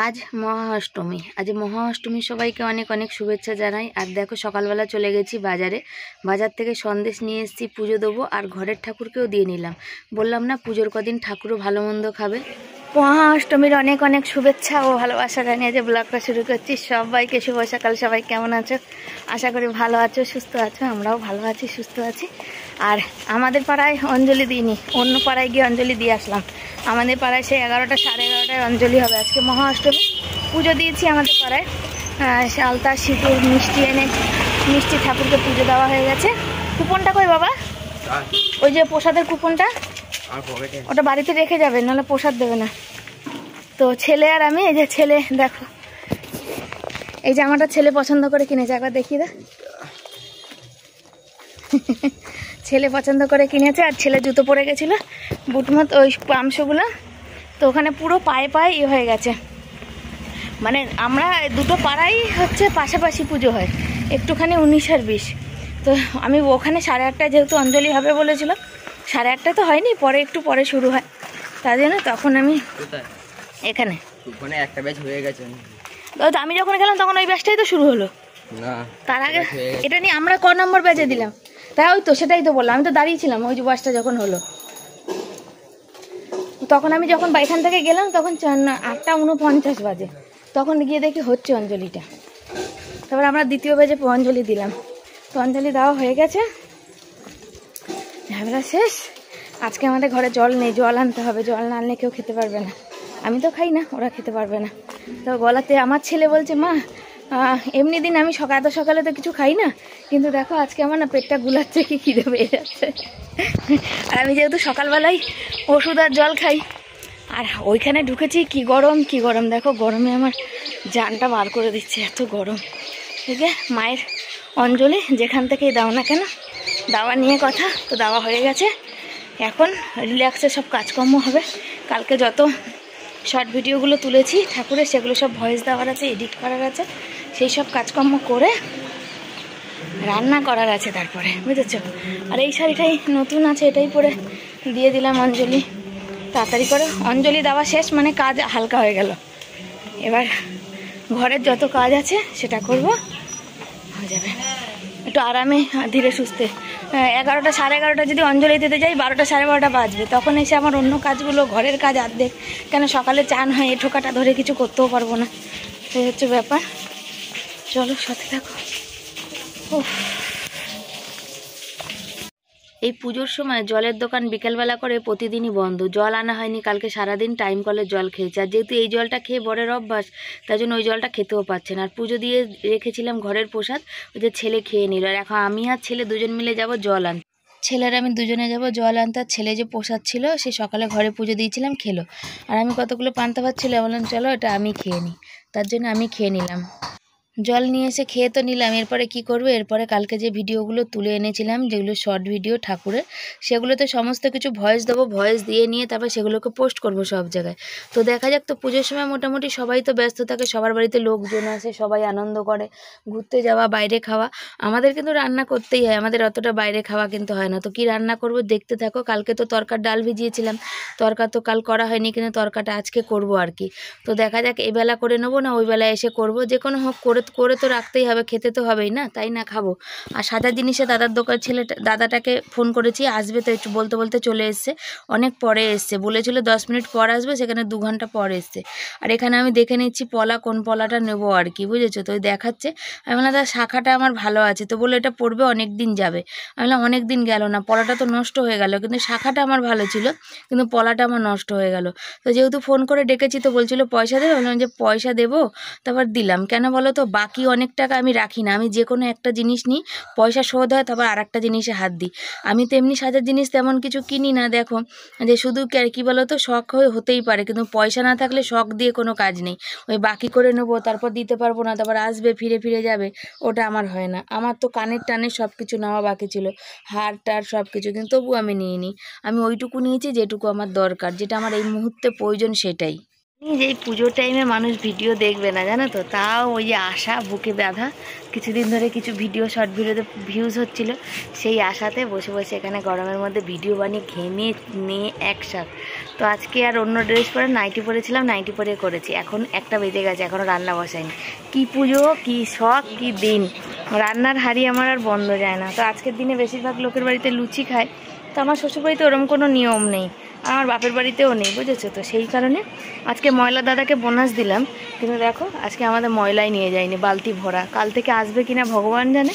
आज মহাষ্টমী। আজ মহাষ্টমী সবাইকে অনেক অনেক শুভেচ্ছা জানাই। আর দেখো সকালবেলা চলে গেছি বাজারে, বাজার থেকে সন্দেশ নিয়ে এসেছি, পুজো দেবো আর ঘরের ঠাকুরকেও দিয়ে নিলাম। বললাম না পুজোর কদিন ঠাকুরও ভালো মন্দ খাবে। মহাষ্টমীর অনেক অনেক শুভেচ্ছা ও ভালোবাসা জানিয়ে যে ব্লগটা শুরু করছি। সবাইকে শুভ সকাল। সবাই কেমন আছো? আশা করি ভালো আছো, সুস্থ আছো। আমরাও ভালো আছি, সুস্থ আছি। আর আমাদের পাড়ায় অঞ্জলি দিইনি, অন্য পাড়ায় গিয়ে অঞ্জলি দিয়ে আসলাম। আমাদের পাড়ায় সেই 11টা সাড়ে 11টায় অঞ্জলি হবে। আজকে মহাষ্টমী, পুজো দিয়েছি আমাদের পাড়ায়। আলতা সিঁদুর মিষ্টি এনে মিষ্টি ঠাকুরকে পুজো দেওয়া হয়ে গেছে। কুপনটা কই বাবা? ওই যে প্রসাদের কুপনটা, ওটা বাড়িতে রেখে যাবে, নাহলে প্রসাদ দেবে না। তো ছেলে আর আমি, এই যে ছেলে দেখো, এই জামাটা ছেলে পছন্দ করে কিনেছে, একবার দেখিয়ে দে। ছেলে পছন্দ করে কিনেছে। আর ছেলে জুতো পরে গেছিল বুটমত ওই পামশোগুলো, তো ওখানে পুরো পায়ে পায়ে ইয়ে হয়ে গেছে। মানে আমরা দুটো পাড়াই হচ্ছে পাশাপাশি পুজো হয়, একটুখানি 19 আর 20। তো আমি ওখানে 8:30টায় যেহেতু অঞ্জলি হবে বলেছিল, 8:30টায় তো হয়নি, পরে একটু পরে শুরু হয়, তার জন্য তখন আমি এখানে একটা ব্যাচ হয়ে গেছে। আমি যখন গেলাম তখন ওই ব্যাচটাই তো শুরু হলো। তার আগে এটা নিয়ে আমরা ক নম্বর ব্যাচে দিলাম? তাই ওই তো সেটাই তো বললাম, আমি তো দাঁড়িয়েছিলাম ওই যে বাসটা যখন হলো। তখন আমি যখন এখান থেকে গেলাম তখন 8:49 বাজে, তখন গিয়ে দেখি হচ্ছে অঞ্জলিটা। তারপর আমরা দ্বিতীয় ব্যাচে অঞ্জলি দিলাম। তো অঞ্জলি দেওয়া হয়ে গেছে, ঝামেলা শেষ। আজকে আমাদের ঘরে জল নেই, জল আনতে হবে। জল না আনলে কেউ খেতে পারবে না। আমি তো খাই না, ওরা খেতে পারবে না। তো গলাতে আমার ছেলে বলছে, মা এমনি দিন আমি এত সকালে তো কিছু খাই না, কিন্তু দেখো আজকে আমার না পেটটা গুলাচ্ছে, কি খিদে পেয়ে যাচ্ছে। আর আমি যেহেতু সকালবেলায় ওষুধ আর জল খাই, আর ওইখানে ঢুকেছি, কি গরম কি গরম। দেখো গরমে আমার জানটা বার করে দিচ্ছে, এত গরম। ঠিক আছে, মায়ের অঞ্জলি যেখান থেকেই দাও না কেন, দাওয়া নিয়ে কথা। তো দাওয়া হয়ে গেছে, এখন রিল্যাক্সে সব কাজকর্ম হবে। কালকে যত শর্ট ভিডিওগুলো তুলেছি ঠাকুরের, সেগুলো সব ভয়েস দেওয়ার আছে, এডিট করার আছে, সেই সব কাজকর্ম করে রান্না করার আছে তারপরে, বুঝেছো? আর এই শাড়িটাই নতুন আছে, এটাই পরে দিয়ে দিলাম অঞ্জলি। তাড়াতাড়ি করে অঞ্জলি দেওয়া শেষ, মানে কাজ হালকা হয়ে গেল। এবার ঘরের যত কাজ আছে সেটা করব, হয়ে যাবে একটু আরামে ধীরে সুস্থে। 11টা সাড়ে 11টা যদি অঞ্জলি দিতে যাই, 12টা সাড়ে 12টা বাজবে। তখন এসে আমার অন্য কাজগুলো, ঘরের কাজ অর্ধেক, কেন সকালে চান হয়, এ ঠোকাটা ধরে কিছু করতেও পারবো না। সেই হচ্ছে ব্যাপার। চলো সাথে থাকো। এই পুজোর সময় জলের দোকান বিকেলবেলা করে প্রতিদিনই বন্ধ। জল আনা হয়নি কালকে, সারাদিন টাইম কলের জল খেয়েছে। আর যেহেতু এই জলটা খেয়ে বরের অভ্যাস, তাই জন্য ওই জলটা খেতেও পাচ্ছে না। আর পুজো দিয়ে রেখেছিলাম ঘরের প্রসাদ, ওই যে ছেলে খেয়ে নিল। আর এখন আমি আর ছেলে দুজন মিলে যাব জল আনতে। ছেলের আমি দুজনে যাব জল আনতে। আর ছেলে যে প্রসাদ ছিল সে সকালে ঘরে পুজো দিয়েছিলাম, খেলো। আর আমি কতগুলো পান্তা ভাত ছিল, বললাম চলো এটা আমি খেয়ে নিই, তার জন্য আমি খেয়ে নিলাম। জল নিয়ে এসে খেয়ে তো নিলাম। এরপরে কি করবো? এরপরে কালকে যে ভিডিওগুলো তুলে এনেছিলাম, যেগুলো শর্ট ভিডিও ঠাকুরের, সেগুলোতে সমস্ত কিছু ভয়েস দেবো। ভয়েস দিয়ে নিয়ে তারপর সেগুলোকে পোস্ট করব সব জায়গায়। তো দেখা যাক। তো পুজোর সময় মোটামুটি সবাই তো ব্যস্ত থাকে, সবার বাড়িতে লোকজন আসে, সবাই আনন্দ করে, ঘুরতে যাওয়া, বাইরে খাওয়া। আমাদের কিন্তু রান্না করতেই হয়, আমাদের অতটা বাইরে খাওয়া কিন্তু হয় না। তো কি রান্না করব দেখতে থাকো। কালকে তো তরকার ডাল ভিজিয়েছিলাম, তরকা তো কাল করা হয়নি, কিন্তু তরকাটা আজকে করব আর কি। তো দেখা যাক এই বেলা করে নেবো না ওই বেলা এসে করব, যে কোনো হোক করে তো রাখতেই হবে, খেতে তো হবেই না, তাই না খাবো। আর সাদা জিনিসে দাদার দোকান দাদাটাকে ফোন করেছি, আসবে তো, একটু বলতে বলতে চলে এসছে। অনেক পরে এসছে, বলেছিল 10 মিনিট পর আসবে, সেখানে 2 ঘন্টা পর এসছে। আর এখানে আমি দেখে নিচ্ছি পলা, কোন পলাটা নেবো আর কি, বুঝেছো? তো ওই দেখাচ্ছে। আমি বললাম দাদা শাখাটা আমার ভালো আছে, তো বললো এটা পড়বে অনেক দিন যাবে। আমি বললাম অনেক দিন গেল না, পলাটা তো নষ্ট হয়ে গেল, কিন্তু শাখাটা আমার ভালো ছিল, কিন্তু পলাটা আমার নষ্ট হয়ে গেল। তো যেহেতু ফোন করে ডেকেছি, তো বলছিল পয়সা দেবে। বললাম যে পয়সা দেবো, তারপর দিলাম। কেন বলো তো, বাকি অনেক টাকা আমি রাখি না। আমি যে কোনো একটা জিনিস নিই, পয়সা শোধ হয়, তারপর আর একটা জিনিসে হাত দিই। আমি তো এমনি সাজার জিনিস তেমন কিছু কিনি না। দেখো যে শুধু কি বলো তো, শখ হতেই পারে, কিন্তু পয়সা না থাকলে শখ দিয়ে কোনো কাজ নেই। ওই বাকি করে নেবো, তারপর দিতে পারবো না, তারপর আসবে ফিরে ফিরে যাবে, ওটা আমার হয় না। আমার তো কানের টানের সব কিছু নেওয়া বাকি ছিল, হার টার সব কিছু, কিন্তু তবু আমি নিইনি। আমি ওইটুকু নিয়েছি যেটুকু আমার দরকার, যেটা আমার এই মুহূর্তে প্রয়োজন, সেটাই। যে এই পুজোর টাইমে মানুষ ভিডিও দেখবে না জানো তো, তাও ওই যে আশা বুকে বাঁধা। কিছুদিন ধরে কিছু ভিডিও শর্ট ভিডিওতে ভিউজ হচ্ছিল, সেই আশাতে বসে বসে এখানে গরমের মধ্যে ভিডিও বানিয়ে ঘেমে নিয়ে একসাথ। তো আজকে আর অন্য ড্রেস পরে নাইটি পরেছিলাম, নাইটি পরে করেছি। এখন 1টা বেজে গেছে, এখনও রান্না বসাইনি। কি পুজো, কি শখ, কি দিন! রান্নার হাঁড়ি আমার আর বন্ধ যায় না। তো আজকের দিনে বেশিরভাগ লোকের বাড়িতে লুচি খায়, তো আমার শ্বশুরবাড়িতে ওরকম কোনো নিয়ম নেই, আমার বাপের বাড়িতেও নেই, বুঝেছো তো। সেই কারণে আজকে ময়লা দাদাকে বোনাস দিলাম, কিন্তু দেখো আজকে আমাদের ময়লাই নিয়ে যায়নি, বালতি ভরা। কাল থেকে আসবে কিনা ভগবান জানে,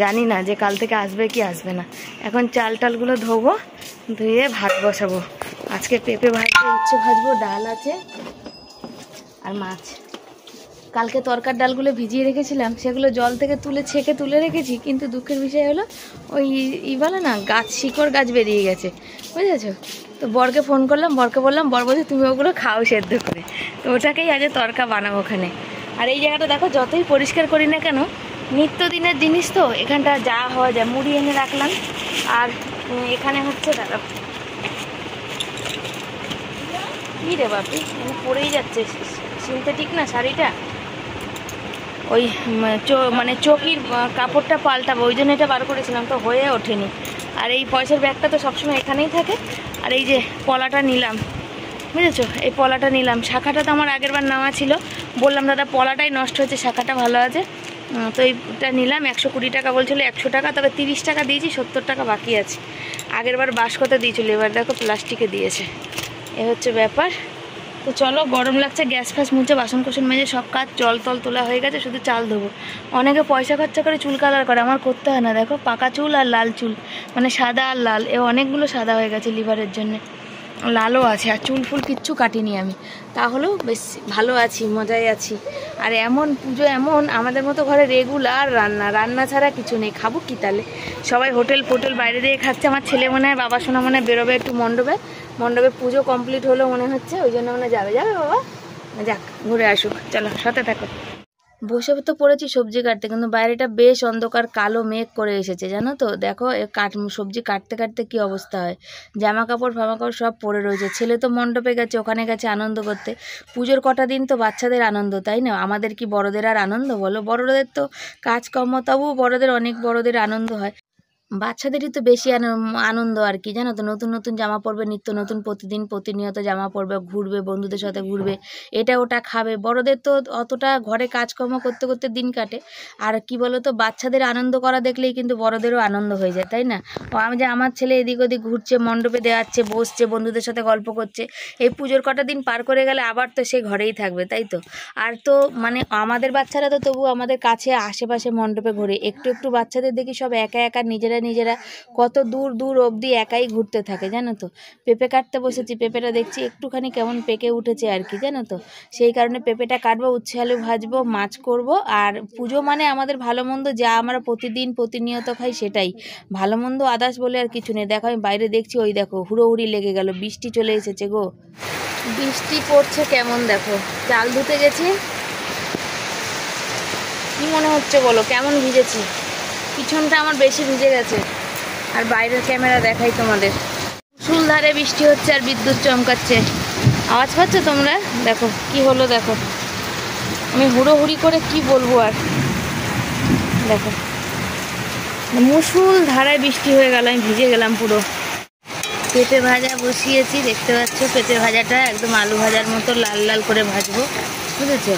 জানি না যে কাল থেকে আসবে কি আসবে না। এখন চাল টালগুলো ধোবো, ধুয়ে ভাত বসাবো। আজকে পেঁপে ভাজবো, উচ্ছে ভাজবো, ডাল আছে আর মাছ। কালকে তরকার ডালগুলো ভিজিয়ে রেখেছিলাম, সেগুলো জল থেকে ছেঁকে তুলে রেখেছি, কিন্তু দুঃখের বিষয় হলো ওই বলে না, গাছ শিকড় গাছ বেরিয়ে গেছে, বুঝেছো তো। বরকে ফোন করলাম, বরকে বললাম, বর বলছে তুমি ওগুলো খাও সেদ্ধ করে। তো ওটাকেই আজ তরকা বানাবো ওখানে। আর এই জায়গাটা দেখো, যতই পরিষ্কার করি না কেন, নিত্যদিনের জিনিস তো, এখানটা যা হওয়া যায় মুড়ি এনে রাখলাম। আর এখানে হচ্ছে দাদা কী রে বাপি, পরেই যাচ্ছে, সিনথেটিক না শাড়িটা, ওই মানে চকির কাপড়টা পাল্টাবো, ওই জন্য এটা বার করেছিলাম, তো হয়ে ওঠেনি। আর এই পয়সার ব্যাগটা তো সবসময় এখানেই থাকে। আর এই যে পলাটা নিলাম, বুঝেছো, এই পলাটা নিলাম। শাখাটা তো আমার আগের বার নেওয়া ছিল, বললাম দাদা পলাটাই নষ্ট হচ্ছে, শাখাটা ভালো আছে। তো এইটা নিলাম, 120 টাকা বলছিল, 100 টাকা, তবে 30 টাকা দিয়েছি, 70 টাকা বাকি আছে। আগের বার বাঁশকতে দিয়েছিল, এবার দেখো প্লাস্টিকে দিয়েছে। এ হচ্ছে ব্যাপার। তো চলো, গরম লাগছে, গ্যাস ফ্যাস মুছে বাসন কোসন মেজে সব কাজ জল তল তোলা হয়ে গেছে, শুধু চাল ধোবো। অনেকে পয়সা খরচা করে চুল কালার করে, আমার করতে হয় না। দেখো পাকা চুল আর লাল চুল, মানে সাদা আর লাল, অনেকগুলো সাদা হয়ে গেছে লিভারের জন্যে, লালও আছে। আর চুল ফুল কিচ্ছু কাটিনি আমি, তাহলেও বেশ ভালো আছি, মজায় আছি। আর এমন পুজো, এমন আমাদের মতো ঘরে রেগুলার রান্না ছাড়া কিছু নেই, খাবো কি তাহলে? সবাই হোটেল ফোটেল বাইরে দিয়ে খাচ্ছে। আমার ছেলে মনে হয়, বাবা সোনা মনে হয় বেরোবে একটু মণ্ডপে পুজো কমপ্লিট হলো মনে হচ্ছে, ওই জন্য মনে যাবে বাবা, যাক ঘুরে আসুক। চলো সাথে থাকো। বসে তো পড়েছি সবজি কাটতে, কিন্তু বাইরেটা বেশ অন্ধকার, কালো মেঘ করে এসেছে জানো তো। দেখো সবজি কাটতে কাটতে কি অবস্থা হয়, জামা কাপড় সব পড়ে রয়েছে। ছেলে তো মণ্ডপে গেছে, ওখানে গেছে আনন্দ করতে। পুজোর কটা দিন তো বাচ্চাদের আনন্দ, তাই না? আমাদের কি বড়দের আর আনন্দ বলো? বড়দের তো কাজকর্ম, তবুও অনেক বড়দের আনন্দ হয়। বাচ্চাদেরই তো বেশি আনন্দ আর কি, জানো তো। নতুন নতুন জামা পরবে, নিত্য নতুন প্রতিনিয়ত জামা পরবে, ঘুরবে, বন্ধুদের সাথে ঘুরবে, এটা ওটা খাবে। বড়দের তো অতটা ঘরে কাজকর্ম করতে করতে দিন কাটে। আর কি বলো তো, বাচ্চাদের আনন্দ করা দেখলেই কিন্তু বড়দেরও আনন্দ হয়ে যায়, তাই না? আমার ছেলে এদিক ওদিক ঘুরছে, মণ্ডপে দেওয়াচ্ছে, বসছে, বন্ধুদের সাথে গল্প করছে। এই পুজোর কটা দিন পার করে গেলে আবার তো সে ঘরেই থাকবে, তাই তো। আর তো মানে আমাদের বাচ্চারা তো তবু আমাদের কাছে আশেপাশে মণ্ডপে ঘোরে। একটু একটু বাচ্চাদের দেখি সব একা একা নিজেরা কত দূর দূর অবধি একাই ঘুরতে থাকে, জানো তো। পেঁপে কাটতে বসেছি, পেঁপেটা দেখছি একটুখানি কেমন পেকে উঠেছে আর কি, জানো তো। সেই কারণে পেঁপেটা কাটবো, উচ্ছে আলু ভাজবো, মাছ করব। আর পুজো মানে আমাদের ভালো মন্দ যা আমরা প্রতিনিয়ত খাই সেটাই। ভালো মন্দ আদার্স বলে আর কিছু নেই। দেখো আমি বাইরে দেখছি, ওই দেখো হুড়োহুড়ি লেগে গেল, বৃষ্টি চলে এসেছে গো, বৃষ্টি পড়ছে কেমন। দেখো চাল ধুতে গেছি, কি মনে হচ্ছে বলো, কেমন ভিজেছি? পিছনটা আমার বেশি ভিজে গেছে। আর বাইরের ক্যামেরা দেখাই তোমাদের, মুষলধারে বৃষ্টি হচ্ছে আর বিদ্যুৎ চমকাচ্ছে। আওয়াজ পাচ্ছ তোমরা? দেখো কি হলো, দেখো আমি হুড়োহুড়ি করে কি বলবো আর। দেখো মুষলধারায় বৃষ্টি হয়ে গেল, আমি ভিজে গেলাম পুরো। পেঁপে ভাজা বসিয়েছি, দেখতে পাচ্ছ। পেঁপে ভাজাটা একদম আলু ভাজার মতো লাল লাল করে ভাজবো, বুঝেছো।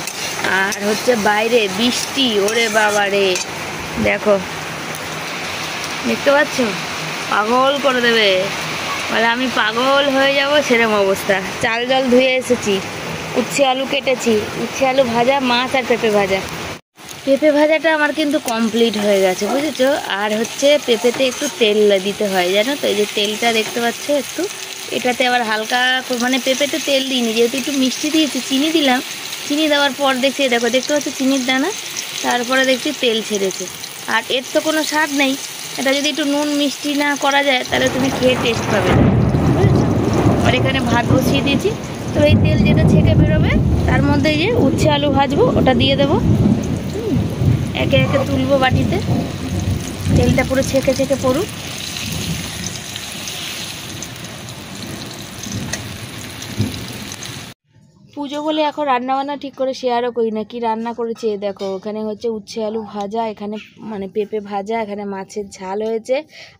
আর হচ্ছে বাইরে বৃষ্টি, ওরে বাবা রে, দেখো দেখতে পাচ্ছ, পাগল করে দেবে, বলে আমি পাগল হয়ে যাব সেরকম অবস্থা। চাল জল ধুয়ে এসেছি, উচ্ছে আলু কেটেছি, উচ্ছে আলু ভাজা, মাছ আর পেঁপে ভাজা। পেঁপে ভাজাটা আমার কিন্তু কমপ্লিট হয়ে গেছে, বুঝেছো। আর হচ্ছে পেঁপেতে একটু তেল দিতে হয়, জানো তো। এই যে তেলটা দেখতে পাচ্ছ একটু, এটাতে আবার হালকা মানে পেঁপেতে তেল দিইনি, যেহেতু একটু মিষ্টি দিয়েছি, চিনি দিলাম। চিনি দেওয়ার পর দেখছি, দেখো দেখতে পাচ্ছ চিনির দানা, তারপরে দেখছি তেল ছেড়েছে। আর এর তো কোনো স্বাদ নেই, এটা যদি একটু নুন মিষ্টি না করা যায় তাহলে তুমি খেয়ে টেস্ট পাবে না, বুঝেছো। আর এখানে ভাত বসিয়ে দিয়েছি, তো এই তেল যেটা ছেঁকে বেরোবে তার মধ্যে এই যে উচ্ছে আলু ভাজবো, ওটা দিয়ে দেবো। একে একে তুলবো বাটিতে, তেলটা পুরো ছেঁকে ছেঁকে পড়ুক। পুজো বলে এখন রান্না বান্না ঠিক করে শেয়ারও করি না। কি রান্না করেছে দেখো, ওখানে হচ্ছে উচ্ছে আলু ভাজা, এখানে মানে পেঁপে ভাজা, এখানে মাছের ঝাল হয়েছে,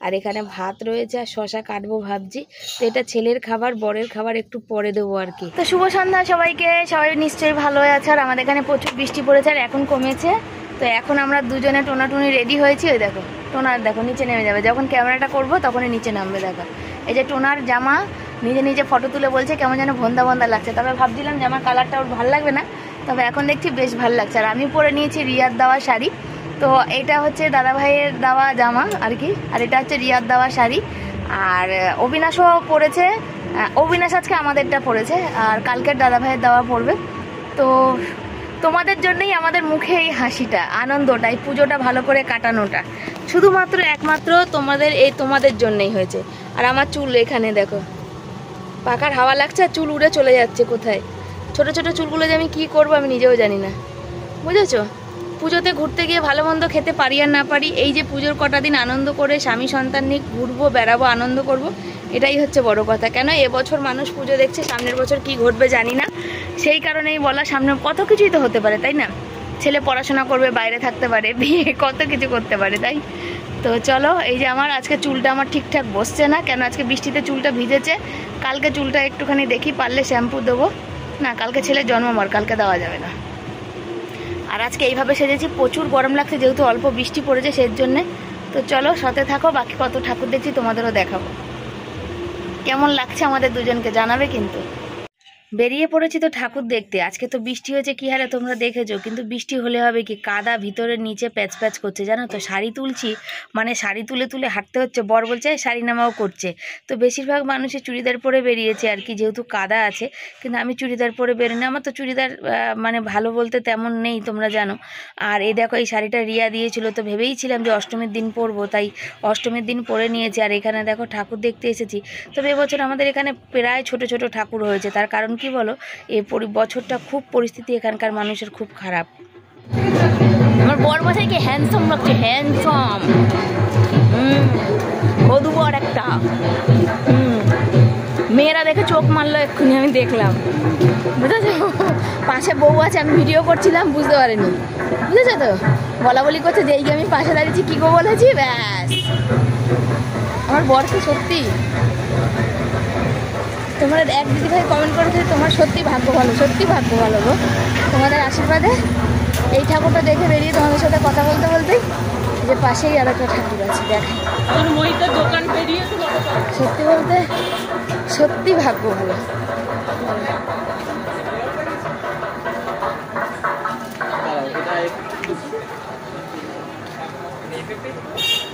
আর এখানে ভাত রয়েছে, আর শশা কাটবো ভাবছি। তো এটা ছেলের খাবার, বরের খাবার একটু পরে দেবো আর কি। তো শুভ সন্ধ্যা সবাইকে, সবাই নিশ্চয়ই ভালো আছে। আর আমাদের এখানে প্রচুর বৃষ্টি পড়েছে আর এখন কমেছে। তো এখন আমরা দুজনে টোনাটুনি রেডি হয়েছি। ওই দেখো টোনার দেখো নিচে নেমে যাবে, যখন ক্যামেরাটা করবো তখনই নিচে নামবে। দেখো এই যে টোনার জামা নিজে নিজে ফটো তুলে বলছে কেমন যেন ভন্দা ভন্দা লাগছে। তবে ভাবছিলাম জামার কালারটা ওর ভালো লাগবে না, তবে এখন দেখছি বেশ ভালো লাগছে। আর আমি পরে নিয়েছি রিয়ার দেওয়া শাড়ি। তো এটা হচ্ছে দাদা ভাইয়ের দেওয়া জামা আর কি, আর এটা হচ্ছে রিয়ার দেওয়া শাড়ি। আর অবিনাশও পরেছে, অবিনাশ আজকে আমাদেরটা পরেছে, আর কালকের দাদা ভাইয়ের দেওয়া পরবে। তো তোমাদের জন্যই আমাদের মুখে এই হাসিটা, আনন্দটা, এই পুজোটা ভালো করে কাটানোটা শুধুমাত্র একমাত্র তোমাদের জন্যই হয়েছে। আর আমার চুল এখানে দেখো, পাখার হাওয়া লাগছে আর চুল উড়ে চলে যাচ্ছে কোথায়। ছোট ছোট চুলগুলো যে আমি কী করবো আমি নিজেও জানি না, বুঝেছো। পুজোতে ঘুরতে গিয়ে ভালো মন্দ খেতে পারি আর না পারি, এই যে পুজোর কটা দিন আনন্দ করে স্বামী সন্তান নিয়ে ঘুরবো, বেড়াবো, আনন্দ করব, এটাই হচ্ছে বড় কথা। কেন এবছর মানুষ পুজো দেখছে, সামনের বছর কি ঘটবে জানি না, সেই কারণেই বলা। সামনে কত কিছুই তো হতে পারে, তাই না? ছেলে পড়াশোনা করবে, বাইরে থাকতে পারে, বিয়ে কত কিছু করতে পারে, তাই তো চলো। এই যে আমার আজকে চুলটা আমার ঠিকঠাক বসছে না, কেন আজকে বৃষ্টিতে চুলটা ভিজেছে। কালকে চুলটা একটুখানি দেখি পারলে শ্যাম্পু দেবো, না কালকে ছেলের জন্মবার, কালকে দেওয়া যাবে না। আর আজকে এইভাবে সেজেছি, প্রচুর গরম লাগছে যেহেতু অল্প বৃষ্টি পড়েছে সেই জন্যে। তো চলো সাথে থাকো, বাকি কত ঠাকুর দেখছি তোমাদেরও দেখাবো। কেমন লাগছে আমাদের দুজনকে জানাবে কিন্তু। বেরিয়ে পড়েছি তো ঠাকুর দেখতে। আজকে তো বৃষ্টি হয়েছে কি হারে তোমরা দেখেছো, কিন্তু বৃষ্টি হলে হবে কি, কাদা ভিতরের নিচে প্যাচ প্যাচ করছে জানো তো। শাড়ি তুলছি, মানে শাড়ি তুলে তুলে হাঁটতে হচ্ছে, বর বলছে শাড়ি নামাও করছে। তো বেশিরভাগ মানুষই চুড়িদার পরে বেরিয়েছে আর কি, যেহেতু কাদা আছে। কিন্তু আমি চুড়িদার পরে বেরোনি, আমার তো চুড়িদার মানে ভালো বলতে তেমন নেই, তোমরা জানো। আর এই দেখো এই শাড়িটা রিয়া দিয়েছিল, তো ভেবেইছিলাম যে অষ্টমীর দিন পরবো, তাই অষ্টমীর দিন পরে নিয়েছি। আর এখানে দেখো ঠাকুর দেখতে এসেছি। তবে এবছর আমাদের এখানে প্রায় ছোট ছোট ঠাকুর হয়েছে, তার কারণ কি বলো, এই বছরটা খুব পরিস্থিতি এখানকার মানুষের খুব খারাপ। আমার বর মশাইকে হ্যান্ডসাম লাগছে, হ্যান্ডসাম, বধুবর একটা। মেয়েরা দেখে চোখ মারলো এক্ষুনি, আমি দেখলাম, বুঝেছো। পাশে বউ আছে, আমি ভিডিও করছিলাম, বুঝতে পারিনি, বুঝেছো তো। বলা বলি করছে, যেই আমি পাশে দাঁড়িয়েছি কি গো বলেছি, ব্যাস। আমার বর কি সত্যি, তোমরা এক দিদি ভাই কমেন্ট করেছে তোমার সত্যি ভাগ্য ভালো, সত্যি ভাগ্য ভালো গো। তোমাদের আশীর্বাদে এই ঠাকুরটা দেখে বেরিয়ে তোমাদের সাথে কথা বলতে বলতেই যে পাশেই আর একটা ঠাকুর আছে, দেখে দোকান বেরিয়ে। সত্যি বলতে সত্যি ভাগ্য ভালো।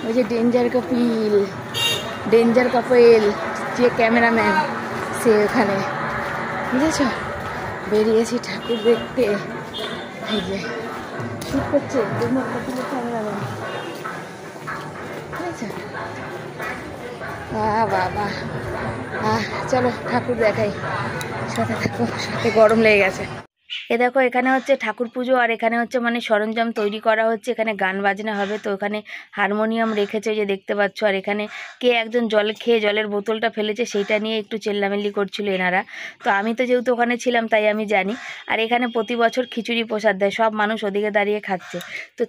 ওই যে ডেঞ্জার কাপেল যে ক্যামেরাম্যান, সে ওখানে, বুঝেছ। বেরিয়েছি ঠাকুর দেখতে, এই যে শুট করছে ক্যামেরাম্যান, বুঝেছ। বাবা চলো ঠাকুর দেখাই, সাথে থাকো, সাথে গরম লেগে গেছে। এ দেখো এখানে হচ্ছে ঠাকুর পুজো, আর এখানে হচ্ছে মানে সরঞ্জাম তৈরি করা হচ্ছে, এখানে গান বাজনা হবে। তো ওখানে হারমোনিয়াম রেখেছে যে দেখতে পাচ্ছ। আর এখানে কে একজন জল খেয়ে জলের বোতলটা ফেলেছে, সেইটা নিয়ে একটু চেল্লামেল্লি করছিল এনারা। তো আমি তো যেহেতু ওখানে ছিলাম তাই আমি জানি। আর এখানে প্রতি বছর খিচুড়ি প্রসাদ দেয়, সব মানুষ ওদিকে দাঁড়িয়ে খাচ্ছে। তো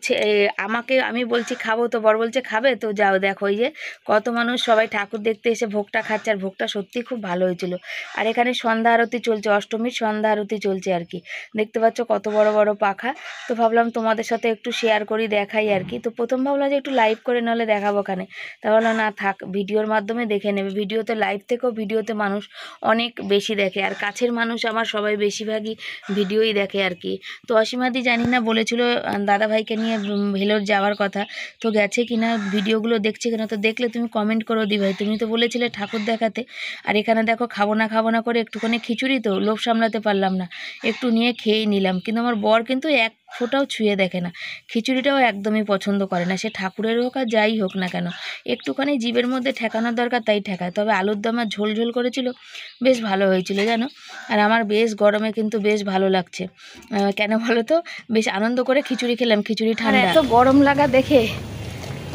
আমি বলছি খাবো, তো বর বলছে খাবে, তো যাও দেখো এই যে কত মানুষ সবাই ঠাকুর দেখতে এসে ভোগটা খাচ্ছে। আর ভোগটা সত্যিই খুব ভালো হয়েছিল। আর এখানে সন্ধ্যা আরতি চলছে, অষ্টমীর সন্ধ্যা আরতি চলছে আর কি, দেখতে পাচ্ছ কত বড় বড় পাখা। তো ভাবলাম তোমাদের সাথে একটু শেয়ার করি, দেখাই আর কি। তো প্রথম ভাবলাম যে একটু লাইভ করে নাহলে দেখাবো ওখানে, তাহলে না থাক, ভিডিওর মাধ্যমে দেখে নেবে। ভিডিওতে লাইভ থেকেও ভিডিওতে মানুষ অনেক বেশি দেখে, আর কাছের মানুষ আমার সবাই বেশিরভাগই ভিডিওই দেখে আর কি। তো অসীমাদি জানি না বলেছিল দাদাভাইকে নিয়ে ভেলোর যাওয়ার কথা, তো গেছে কিনা, ভিডিওগুলো দেখছে কিনা, তো দেখলে তুমি কমেন্ট করো দি ভাই। তুমি তো বলেছিলে ঠাকুর দেখাতে। আর এখানে দেখো খাবো না করে একটুখানি খিচুড়ি, তো লোভ সামলাতে পারলাম না, একটু নিয়ে খেয়েই নিলাম। কিন্তু আমার বর কিন্তু এক ফোঁটাও ছুঁয়ে দেখে না, খিচুড়িটাও একদমই পছন্দ করে না, সে ঠাকুরের হোক আর যাই হোক না কেন, একটুখানি জিভের মধ্যে ঠেকানোর দরকার তাই ঠেকায়। তবে আলুর দম আর ঝোল ঝোল করেছিল, বেশ ভালো হয়েছিল জানো। আর আমার বেশ গরমে কিন্তু বেশ ভালো লাগছে, কেন বলো তো, বেশ আনন্দ করে খিচুড়ি খেলাম, খিচুড়ি ঠান্ডা। এত গরম লাগা দেখে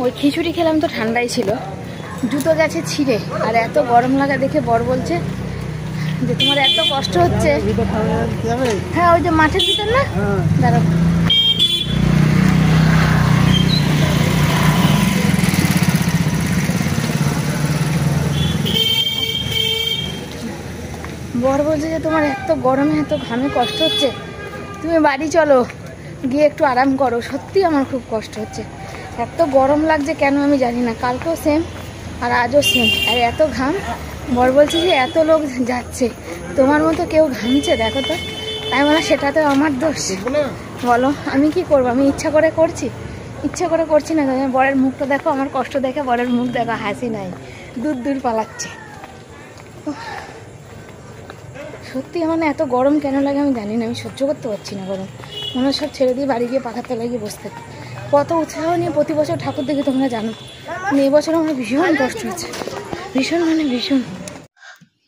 ওই খিচুড়ি খেলাম তো ঠান্ডাই ছিল, জুতো গেছে ছিঁড়ে। আর এত গরম লাগা দেখে বর বলছে যে তোমার এত কষ্ট হচ্ছে। হ্যাঁ ওই যে মাঠের ভিতর না, দাঁড়াও। বর বলছে যে তোমার এত গরমে এত ঘামে কষ্ট হচ্ছে, তুমি বাড়ি চলো, গিয়ে একটু আরাম করো। সত্যি আমার খুব কষ্ট হচ্ছে, এত গরম লাগছে কেন আমি জানি না। কালকেও সেম আর আজও সেম, আর এত ঘাম। বর বলছে যে এত লোক যাচ্ছে, তোমার মতো কেউ ঘামছে দেখো তো। তাই বলে সেটা তো আমার দোষ, বলো আমি কি করবো? আমি ইচ্ছা করে করছি? ইচ্ছা করে করছি না। বরের মুখটা দেখো, আমার কষ্ট দেখে বরের মুখ দেখো, হাসি নাই, দূর দূর পালাচ্ছে। সত্যি আমার না এত গরম কেন লাগে আমি জানি না, আমি সহ্য করতে পারছি না গরম। মনে হয় সব ছেড়ে দিয়ে বাড়ি গিয়ে পাখার তলায় গিয়ে বসতে। কত উৎসাহ নিয়ে প্রতি বছর ঠাকুর দেখি তোমরা জানো, এবছর আমার ভীষণ কষ্ট হচ্ছে, ভীষণ মানে ভীষণ।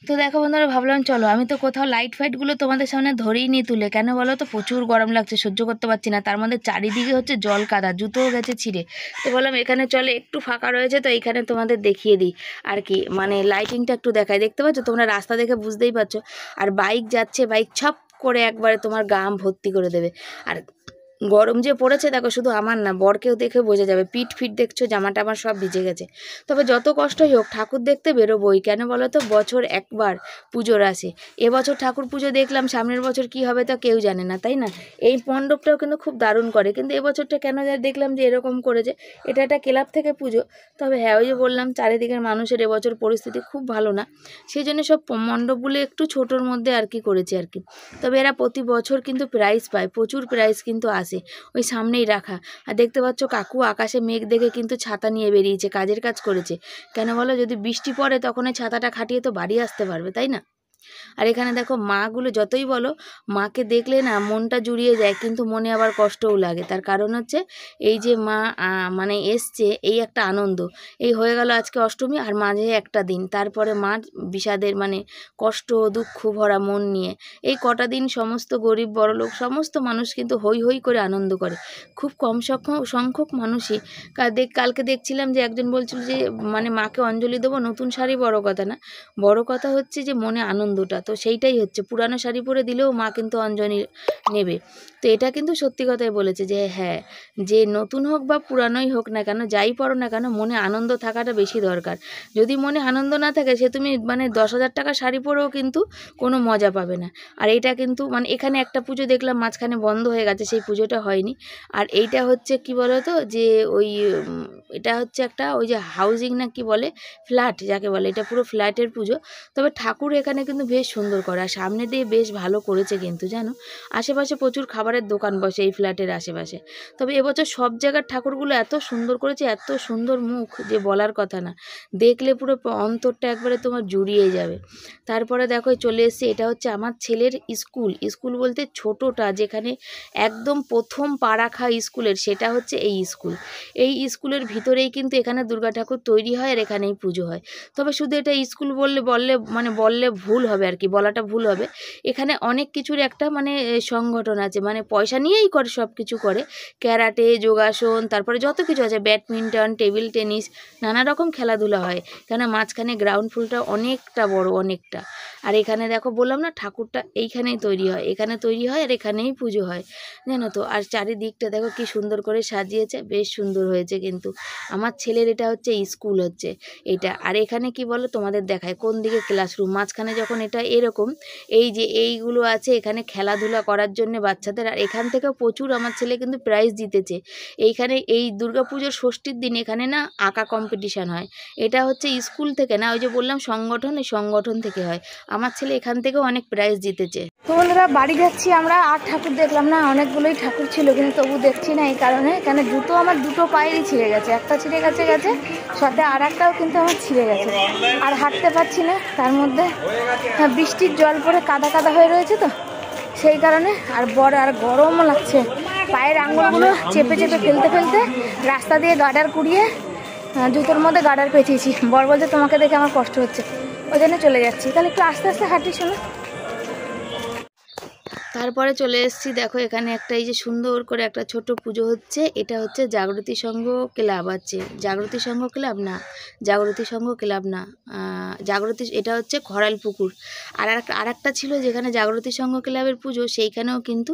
তো দেখো বন্ধুরা, ভাবলাম চলো আমি তো কোথাও লাইট ফাইটগুলো তোমাদের সামনে ধরেই নিয়ে তুলে, কেন বলো তো, প্রচুর গরম লাগছে, সহ্য করতে পারছি না। তার মধ্যে চারিদিকে হচ্ছে জল কাদা, জুতোও গেছে ছিঁড়ে। তো বললাম এখানে চলে, একটু ফাঁকা রয়েছে তো এইখানে তোমাদের দেখিয়ে দিই আর কি, মানে লাইটিংটা একটু দেখায়। দেখতে পাচ্ছ তোমরা, রাস্তা দেখে বুঝতেই পারছো। আর বাইক যাচ্ছে, বাইক ছপ করে একবারে তোমার গাম ভর্তি করে দেবে। আর গরম যে পড়েছে দেখো, শুধু আমার না, বরকেও দেখে বোঝা যাবে। পিঠ ফিট দেখছো, জামাটা আমার সব ভিজে গেছে। তবে যত কষ্টই হোক ঠাকুর দেখতে বেরোবই, কেন বলো তো, বছর একবার পুজোর আসে। এবছর ঠাকুর পুজো দেখলাম, সামনের বছর কি হবে তা কেউ জানে না, তাই না? এই মণ্ডপটাও কিন্তু খুব দারুণ করে, কিন্তু এবছরটা কেন দেখলাম যে এরকম করেছে। এটা একটা ক্লাব থেকে পুজো। তবে হ্যাঁ, ওই যে বললাম চারিদিকের মানুষের এবছর পরিস্থিতি খুব ভালো না, সেই জন্য সব মণ্ডপগুলো একটু ছোটোর মধ্যে আর কি করেছে আর কি। তবে এরা প্রতি বছর কিন্তু প্রাইজ পায়, প্রচুর প্রাইজ কিন্তু আসে, ওই সামনেই রাখা। আর দেখতে পাচ্ছ কাকু আকাশে মেঘ দেখে কিন্তু ছাতা নিয়ে বেরিয়েছে, কাজের কাজ করেছে। কেন বলো, যদি বৃষ্টি পড়ে তখন এই ছাতাটা খাটিয়ে তো বাড়ি আসতে পারবে, তাই না? আর এখানে দেখো মাগুলো, যতই বলো মাকে দেখলে না মনটা জুড়িয়ে যায়, কিন্তু মনে আবার কষ্টও লাগে। তার কারণ হচ্ছে এই যে মা মানে এসছে, এই একটা আনন্দ। এই হয়ে গেল আজকে অষ্টমী, আর মাঝে একটা দিন, তারপরে মার বিষাদের মানে কষ্ট দুঃখ ভরা মন নিয়ে এই কটা দিন সমস্ত গরিব বড়লোক সমস্ত মানুষ কিন্তু হই হই করে আনন্দ করে। খুব কম সংখ্যক মানুষই। কালকে দেখছিলাম যে একজন বলছিল যে মানে মাকে অঞ্জলি দেবো, নতুন শাড়ি বড় কথা না, বড় কথা হচ্ছে যে মনে আনন্দটা। তো সেইটাই হচ্ছে, পুরানো শাড়ি পরে দিলেও মা কিন্তু অঞ্জলি নেবে। তো এটা কিন্তু সত্যি কথাই বলেছে যে হ্যাঁ, যে নতুন হোক বা পুরানোই হোক না কেন, যাই পড়ো না কেন, মনে আনন্দ থাকাটা বেশি দরকার। যদি মনে আনন্দ না থাকে, সে তুমি মানে 10,000 টাকা শাড়ি পরেও কিন্তু কোনো মজা পাবে না। আর এটা কিন্তু মানে এখানে একটা পুজো দেখলাম মাঝখানে বন্ধ হয়ে গেছে, সেই পুজোটা হয়নি। আর এইটা হচ্ছে কি বলো তো, যে ওই এটা হচ্ছে একটা ওই যে হাউজিং না কি বলে, ফ্ল্যাট যাকে বলে, এটা পুরো ফ্ল্যাটের পুজো। তবে ঠাকুর এখানে কিন্তু বেশ সুন্দর করা, সামনে দিয়ে বেশ ভালো করেছে কিন্তু জানো। আশেপাশে প্রচুর খাবারের দোকান বসে এই ফ্ল্যাটের আশেপাশে। তবে এবছর সব জায়গার ঠাকুরগুলো এত সুন্দর করেছে, এত সুন্দর মুখ যে বলার কথা না, দেখলে পুরো অন্তরটা একবারে তোমার জুড়িয়ে যাবে। তারপরে দেখো চলে এসেছে, এটা হচ্ছে আমার ছেলের স্কুল বলতে ছোটোটা, যেখানে একদম প্রথম পা রাখা স্কুলের, সেটা হচ্ছে এই স্কুল। এই স্কুলের ভিতরেই কিন্তু এখানে দুর্গা ঠাকুর তৈরি হয় আর এখানেই পুজো হয়। তবে শুধু এটা স্কুল বললে ভুল হবে আর কি, বলাটা ভুল হবে। এখানে অনেক কিছুর একটা মানে সংগঠন আছে, মানে পয়সা নিয়েই করে, সব কিছু করে, ক্যারাটে, যোগাসন, তারপরে যত কিছু আছে, ব্যাডমিন্টন, টেবিল টেনিস, নানা রকম খেলাধুলা হয়। কেন মাঝখানে গ্রাউন্ড ফ্লোরটা অনেকটা বড়, অনেকটা। আর এখানে দেখো বললাম না, ঠাকুরটা এইখানেই তৈরি হয়, এখানে তৈরি হয় আর এখানেই পুজো হয়, জানো তো। আর চারিদিকটা দেখো কি সুন্দর করে সাজিয়েছে, বেশ সুন্দর হয়েছে কিন্তু। আমার ছেলের এটা হচ্ছে স্কুল হচ্ছে এটা। আর এখানে কি বলো তোমাদের দেখায় কোন দিকে ক্লাসরুম, মাঝখানে যখন এটা এরকম এই যে এইগুলো আছে, এখানে খেলাধুলা করার জন্য বাচ্চাদের। আর এখান থেকেও প্রচুর আমার ছেলে কিন্তু প্রাইজ জিতেছে। এইখানে এই দুর্গাপুজোর ষষ্ঠীর দিন এখানে না আঁকা কম্পিটিশান হয়। এটা হচ্ছে স্কুল থেকে না, ওই যে বললাম সংগঠন, এই সংগঠন থেকে হয়। আমার ছেলে এখান থেকেও অনেক প্রাইজ জিতেছে। তো বন্ধুরা বাড়ি যাচ্ছি আমরা, আর ঠাকুর দেখলাম না, অনেকগুলোই ঠাকুর ছিল কিন্তু তবু দেখছি না, এই কারণে কেন জুতো আমার দুটো পায়েরই ছিঁড়ে গেছে, একটা ছিঁড়ে গেছে সাথে আর একটাও কিন্তু আমার ছিঁড়ে গেছে। আর হাঁটতে পারছি না, তার মধ্যে বৃষ্টির জল পড়ে কাদা কাদা হয়ে রয়েছে তো সেই কারণে। আর আর গরমও লাগছে, পায়ের আঙুলগুলো চেপে চেপে ফেলতে রাস্তা দিয়ে গার্ডার কুড়িয়ে জুতোর মধ্যে গার্ডার পেঁচিয়েছি। বর বলছে তোমাকে দেখে আমার কষ্ট হচ্ছে, ওই জন্য চলে যাচ্ছি। তাহলে একটু আস্তে আস্তে হাঁটি শোনো। তারপরে চলে এসেছি, দেখো এখানে একটা এই যে সুন্দর করে একটা ছোট পুজো হচ্ছে। এটা হচ্ছে জাগরতী সংঘ ক্লাব আছে, জাগরতী সংঘ ক্লাব না, জাগরতী সংঘ ক্লাব না, জাগরতী, এটা হচ্ছে খরাল পুকুর। আর একটা ছিল যেখানে জাগরতী সংঘ ক্লাবের পুজো, সেইখানেও কিন্তু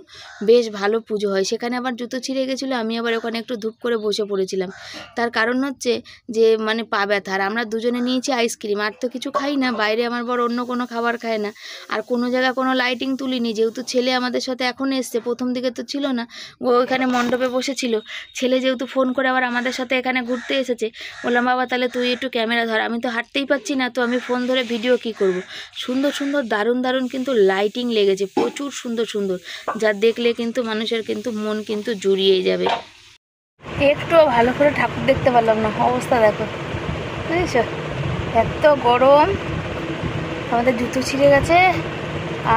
বেশ ভালো পুজো হয়। সেখানে আবার জুতো ছিঁড়ে গেছিলো, আমি আবার ওখানে একটু ধূপ করে বসে পড়েছিলাম। তার কারণ হচ্ছে যে মানে পা ব্যথা, আর আমরা দুজনে নিয়েছি আইসক্রিম, আর তো কিছু খাই না, বাইরে আমার বড় অন্য কোনো খাবার খায় না। আর কোনো জায়গায় কোনো লাইটিং তুলিনি, যেহেতু ছেলে আমাদের সাথে এখন এসছে, প্রথম দিকে তো ছিল না, ও এখানে মণ্ডপে বসেছিল। ছেলে যেহেতু ফোন করে আবার আমাদের সাথে এখানে ঘুরতে এসেছে, বললাম বাবা তাহলে তুই একটু ক্যামেরা ধর, আমি তো হাঁটতেই পারছি না, তো আমি ফোন ধরে ভিডিও কি করব। সুন্দর সুন্দর দারুণ দারুণ কিন্তু লাইটিং লেগেছে, প্রচুর সুন্দর সুন্দর, যা দেখলে কিন্তু মানুষের কিন্তু মন কিন্তু জুড়িয়ে যাবে। একটুও ভালো করে ঠাকুর দেখতে পারলাম না, অবস্থা দেখো, বুঝেছ, এত গরম, আমাদের জুতো ছিঁড়ে গেছে,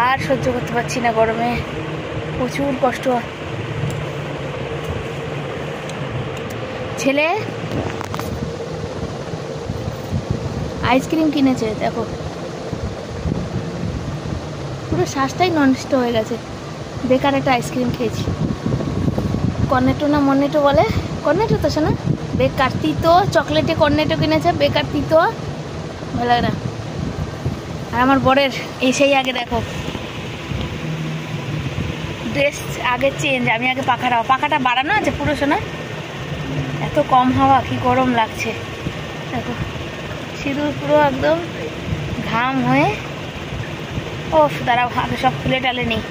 আর সহ্য করতে পারছি না গরমে, প্রচুর কষ্ট। ছেলে আইসক্রিম কিনেছে, দেখো পুরো শ্বাসটাই নষ্ট হয়ে গেছে, বেকার একটা আইসক্রিম খেয়েছি। কর্নেটো না মর্নেটো বলে, কর্নেটো তো শোনা, বেকার তিতো, চকলেটে কর্নেটো কিনেছে, বেকার তিতো, ভালো লাগে না। আর আমার বরের এসেই আগে দেখো ড্রেস আগে চেঞ্জ, আমি আগে পাখাটা বাড়ানো আছে পুরো শোনা, এত কম হাওয়া, কি গরম লাগছে দেখো, সিঁদুর পুরো একদম ঘাম হয়ে, ওফ দাঁড়াও আগে সব খুলে টালে নেই।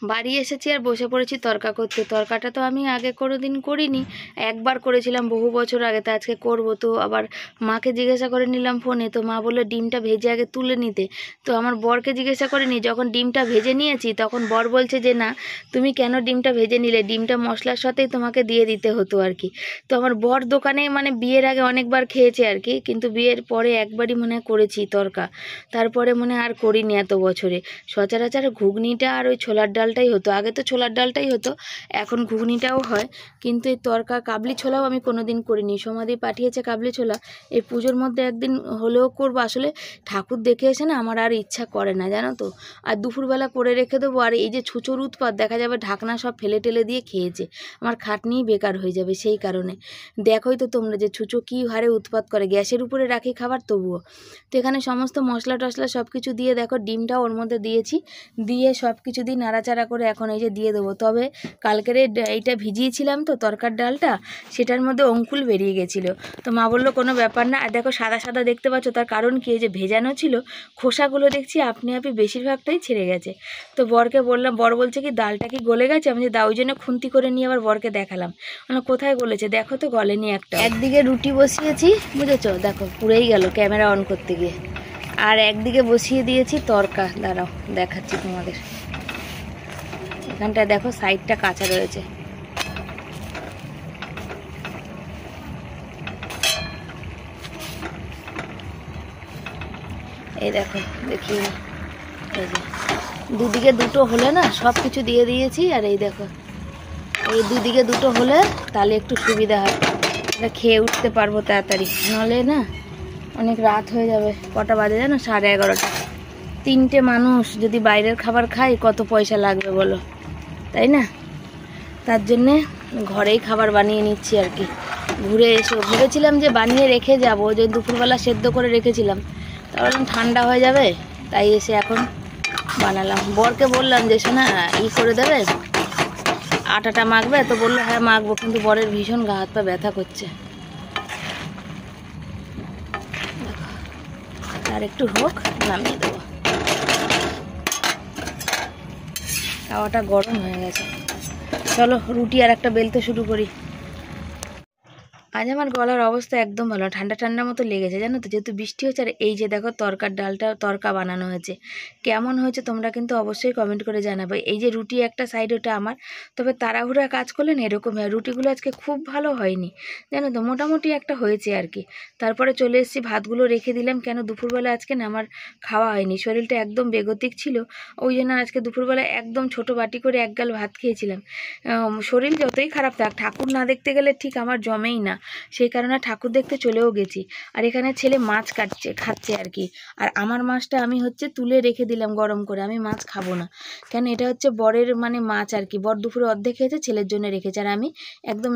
বাড়ি এসেছি আর বসে পড়েছি তরকা করতে। তরকাটা তো আমি আগে কোনোদিন করিনি, একবার করেছিলাম বহু বছর আগে, তা আজকে করব। তো আবার মাকে জিজ্ঞাসা করে নিলাম ফোনে, তো মা বললো ডিমটা ভেজে আগে তুলে নিতে। তো আমার বরকে জিজ্ঞাসা করিনি, যখন ডিমটা ভেজে নিয়েছি তখন বর বলছে যে না তুমি কেন ডিমটা ভেজে নিলে, ডিমটা মশলার সাথেই তোমাকে দিয়ে দিতে হতো আর কি। তো আমার বর দোকানে মানে বিয়ের আগে অনেকবার খেয়েছে আর কি, কিন্তু বিয়ের পরে একবারই মনে হয় করেছি তরকা, তারপরে মনে আর করিনি এত বছরে। সচরাচর ঘুগনিটা আর ওই ছোলার ডালটাই হতো, আগে তো ছোলার ডালটাই হতো, এখন ঘুগনিটাও হয়, কিন্তু এই তরকা কাবলি ছোলাও আমি কোনোদিন করিনি। সমাধি পাঠিয়েছে কাবলি ছোলা, এই পুজোর মধ্যে একদিন হলেও করবো। আসলে ঠাকুর দেখে এসে না আমার আর ইচ্ছা করে না জানো তো, আর দুপুরবেলা করে রেখে দেবো, আর এই যে ছুঁচোর উৎপাত, দেখা যাবে ঢাকনা সব ফেলে টেলে দিয়ে খেয়েছে, আমার খাটনিই বেকার হয়ে যাবে। সেই কারণে দেখোই তো তোমরা যে ছুঁচো কী হারে উৎপাত করে, গ্যাসের উপরে রাখি খাবার তবুও। তো এখানে সমস্ত মশলা টশলা সব কিছু দিয়ে দেখো ডিমটাও ওর মধ্যে দিয়েছি, দিয়ে সব কিছু দিয়ে নাড়াচাড়া করে এখন এই যে দিয়ে দেবো। তবে কালকের এইটা ভিজিয়েছিলাম তো তরকার ডালটা, সেটার মধ্যে অঙ্কুল বেরিয়ে গেছিলো, তো মা বললো কোনো ব্যাপার না। আর দেখো সাদা সাদা দেখতে পাচ্ছ, তার কারণ কি, যে ভেজানো ছিল খোসাগুলো দেখছি আপনি বেশিরভাগটাই ছেড়ে গেছে। তো বরকে বললাম, বর বলছে কি ডালটা কি গলে গেছে, আমি যে দাও জন্য খুন্তি করে নিয়ে আবার বরকে দেখালাম, মানে কোথায় গলেছে দেখো তো, গলেনি একটা। একদিকে রুটি বসিয়েছি বুঝেছো, দেখো পুড়েই গেল ক্যামেরা অন করতে গিয়ে, আর একদিকে বসিয়ে দিয়েছি তরকা, দাঁড়াও দেখাচ্ছি তোমাদের, এখানটায় দেখো সাইডটা কাঁচা রয়েছে। এই দেখো দেখিয়ে, এই যে দুদিকে দুটো হলে না, সব কিছু দিয়ে দিয়েছি, আর এই দেখো এই দুদিকে দুটো হলে তাহলে একটু সুবিধা হয়, এটা খেয়ে উঠতে পারবো তাড়াতাড়ি, নাহলে না অনেক রাত হয়ে যাবে। কটা বাজে জানো, 11:30। 3টে মানুষ যদি বাইরের খাবার খাই কত পয়সা লাগবে বলো, তাই না? তার জন্যে ঘরেই খাবার বানিয়ে নিচ্ছি আর কি। ঘুরে এসে ভেবেছিলাম যে বানিয়ে রেখে যাব, যে দুপুরবেলা সেদ্ধ করে রেখেছিলাম, তাহলে ঠান্ডা হয়ে যাবে, তাই এসে এখন বানালাম। বরকে বললাম যে শোনা করে দেবে, আটাটা মাখবে, তো বললো হ্যাঁ মাখবো, কিন্তু বরের ভীষণ গা হাত পা ব্যথা করছে। আর একটু হোক, নামিয়ে দেবো, খাওয়াটা গরম হয়ে গেছে। চলো রুটি আর একটা বেলতে শুরু করি। আজ আমার গলার অবস্থা একদম ভালো, ঠান্ডা ঠান্ডা মতো লেগেছে জানো তো, যেহেতু বৃষ্টি হচ্ছে। আর এই যে দেখো তরকার ডালটা তরকা বানানো হয়েছে, কেমন হয়েছে তোমরা কিন্তু অবশ্যই কমেন্ট করে জানাবে। এই যে রুটি একটা সাইড, ওটা আমার, তবে তাড়াহুড়া কাজ করলে না এরকম হয়, রুটিগুলো আজকে খুব ভালো হয়নি জানো তো, মোটামুটি একটা হয়েছে আর কি। তারপরে চলে এসেছি, ভাতগুলো রেখে দিলাম, কেন দুপুরবেলা আজকে না আমার খাওয়া হয়নি, শরীরটা একদম বেগতিক ছিল, ওই জন্য আজকে দুপুরবেলা একদম ছোট বাটি করে এক গাল ভাত খেয়েছিলাম। শরীর যতই খারাপ থাক, ঠাকুর না দেখতে গেলে ঠিক আমার জমেই না, সেই কারণে ঠাকুর দেখতে চলেও গেছি। আর এখানে ছেলে মাছ খাচ্ছে আর কি। আর আমার মাছটা আমি হচ্ছে তুলে রেখে দিলাম গরম করে, আমি মাছ খাবো না, কেন এটা হচ্ছে বরের মানে মাছ আর কি, বর দুপুরে অর্ধেক খেয়েছে, ছেলের জন্য রেখেছে, আর আমি একদম